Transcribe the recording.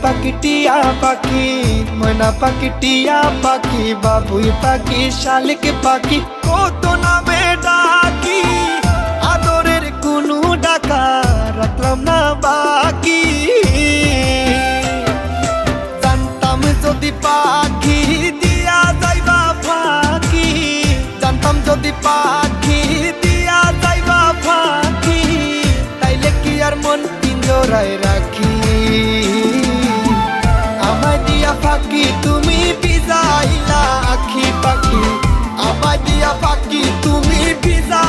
পাখি টিয়া পাখি, ময়না পাখি টিয়া পাখি, বাবুই পাখি শালিক পাখি, কত নামে ডাকি, আদরের কোনো ডাকা রাখলাম না বাকি। জানতাম যদি পাখি দিয়া যাইবা ফাঁকি, জানতাম যদি পাখি দিয়া যাইবা ফাঁকি, তাইলে কি আর মন পিঞ্জরায় রাখি। আমায় দিয়া ফাঁকি তুমি ভিজাইলা আখি পাখি, আমায় দিয়া ফাঁকি তুমি ভিজা